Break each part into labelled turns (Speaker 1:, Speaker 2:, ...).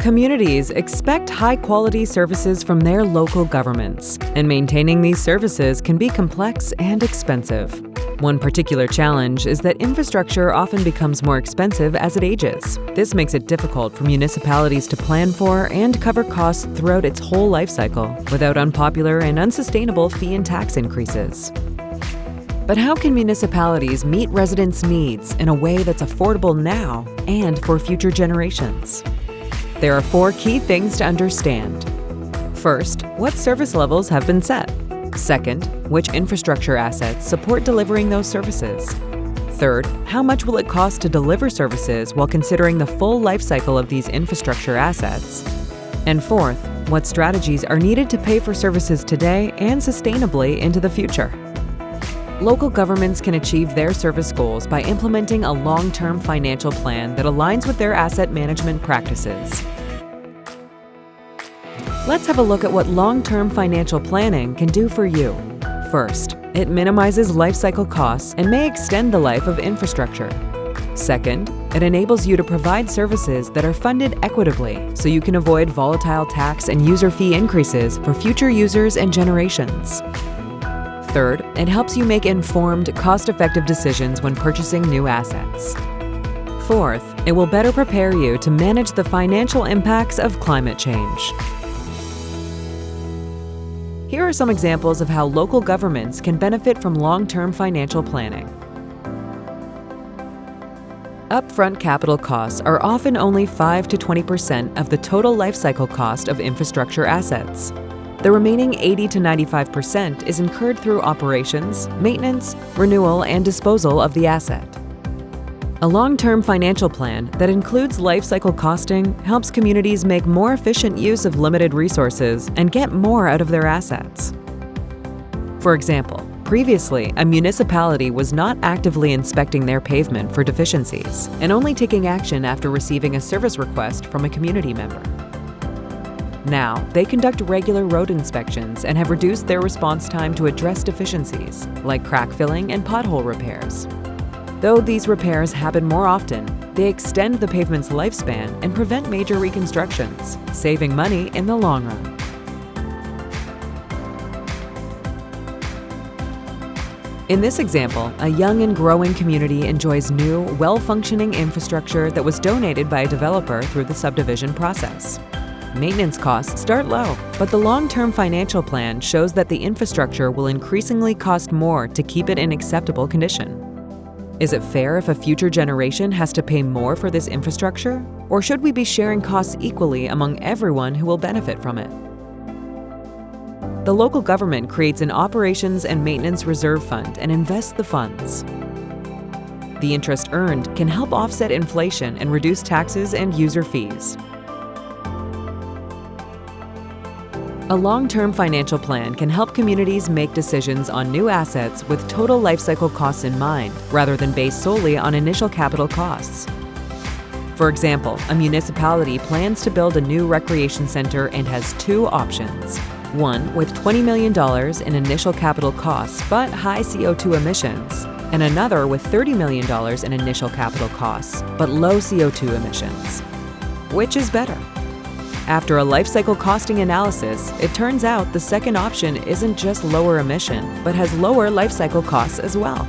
Speaker 1: Communities expect high-quality services from their local governments, and maintaining these services can be complex and expensive. One particular challenge is that infrastructure often becomes more expensive as it ages. This makes it difficult for municipalities to plan for and cover costs throughout its whole life cycle without unpopular and unsustainable fee and tax increases. But how can municipalities meet residents' needs in a way that's affordable now and for future generations? There are 4 key things to understand. First, what service levels have been set? Second, which infrastructure assets support delivering those services? Third, how much will it cost to deliver services while considering the full life cycle of these infrastructure assets? And fourth, what strategies are needed to pay for services today and sustainably into the future? Local governments can achieve their service goals by implementing a long-term financial plan that aligns with their asset management practices. Let's have a look at what long-term financial planning can do for you. First, it minimizes life cycle costs and may extend the life of infrastructure. Second, it enables you to provide services that are funded equitably so you can avoid volatile tax and user fee increases for future users and generations. Third, it helps you make informed, cost-effective decisions when purchasing new assets. Fourth, it will better prepare you to manage the financial impacts of climate change. Here are some examples of how local governments can benefit from long-term financial planning. Upfront capital costs are often only 5 to 20% of the total lifecycle cost of infrastructure assets. The remaining 80 to 95% is incurred through operations, maintenance, renewal, and disposal of the asset. A long-term financial plan that includes life cycle costing helps communities make more efficient use of limited resources and get more out of their assets. For example, previously, a municipality was not actively inspecting their pavement for deficiencies and only taking action after receiving a service request from a community member. Now, they conduct regular road inspections and have reduced their response time to address deficiencies, like crack filling and pothole repairs. Though these repairs happen more often, they extend the pavement's lifespan and prevent major reconstructions, saving money in the long run. In this example, a young and growing community enjoys new, well-functioning infrastructure that was donated by a developer through the subdivision process. Maintenance costs start low, but the long-term financial plan shows that the infrastructure will increasingly cost more to keep it in acceptable condition. Is it fair if a future generation has to pay more for this infrastructure? Or should we be sharing costs equally among everyone who will benefit from it? The local government creates an operations and maintenance reserve fund and invests the funds. The interest earned can help offset inflation and reduce taxes and user fees. A long-term financial plan can help communities make decisions on new assets with total lifecycle costs in mind, rather than based solely on initial capital costs. For example, a municipality plans to build a new recreation center and has 2 options. One with $20 million in initial capital costs but high CO2 emissions, and another with $30 million in initial capital costs but low CO2 emissions. Which is better? After a life cycle costing analysis, it turns out the second option isn't just lower emission, but has lower life cycle costs as well.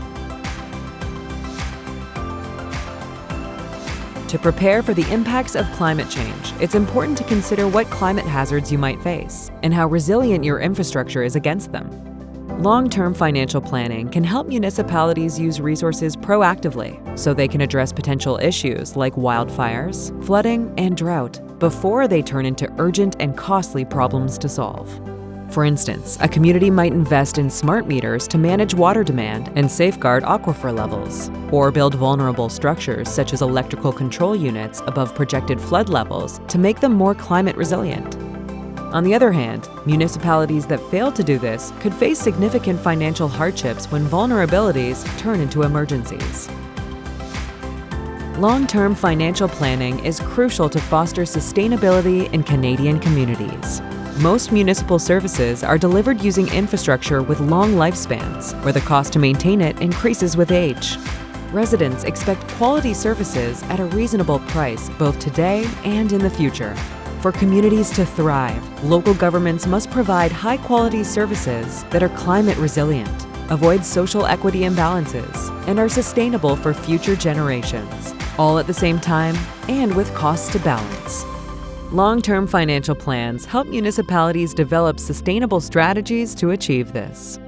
Speaker 1: To prepare for the impacts of climate change, it's important to consider what climate hazards you might face and how resilient your infrastructure is against them. Long-term financial planning can help municipalities use resources proactively so they can address potential issues like wildfires, flooding, and drought before they turn into urgent and costly problems to solve. For instance, a community might invest in smart meters to manage water demand and safeguard aquifer levels, or build vulnerable structures such as electrical control units above projected flood levels to make them more climate resilient. On the other hand, municipalities that fail to do this could face significant financial hardships when vulnerabilities turn into emergencies. Long-term financial planning is crucial to foster sustainability in Canadian communities. Most municipal services are delivered using infrastructure with long lifespans, where the cost to maintain it increases with age. Residents expect quality services at a reasonable price both today and in the future. For communities to thrive, local governments must provide high-quality services that are climate resilient, avoid social equity imbalances, and are sustainable for future generations, all at the same time and with costs to balance. Long-term financial plans help municipalities develop sustainable strategies to achieve this.